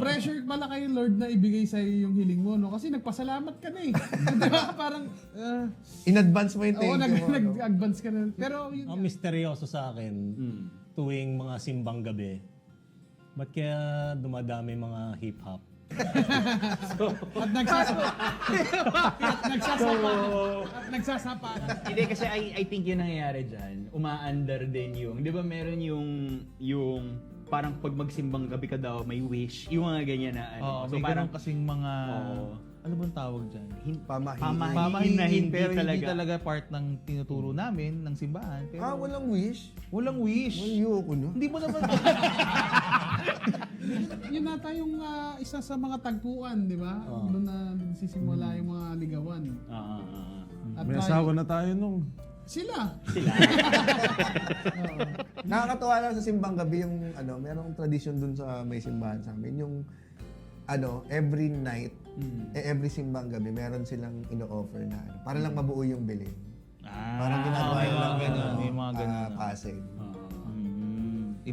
pressure pala kay Lord na ibigay sa'yo yung hiling mo, no? Kasi nagpasalamat ka na eh. Diba? Parang, In advance mo yung thank you mo. nag-advance ka na. Pero yun Ang misteryoso sa akin, tuwing mga simbang gabi, ba't kaya dumadami mga hip-hop? At nagsasapa. Hindi kasi I think yung nangyayari dyan, umaandar din yung, di ba meron yung parang pag magsimbang gabi ka daw, may wish, yung mga ganyan na ano. May parang kasing mga, ano bang tawag dyan? Pamahiin. na hindi pero talaga. hindi talaga part ng tinuturo namin, ng simbahan. Pero Walang wish? walang wish. Ayoko no. Hindi mo naman... Yun nata yung isa sa mga tagpuan, di ba? Doon na nagsisimula yung mga ligawan. At May asawa na tayo nung. Sila. Nakakatuwa lang sa simbang gabi yung merong tradition dun sa may simbahan sa amin. Yung every night, every simbang gabi, meron silang ino-offer na para lang mabuo yung bilin. Parang ginagawa lang gano'n. Yung mga ganun. Pasig.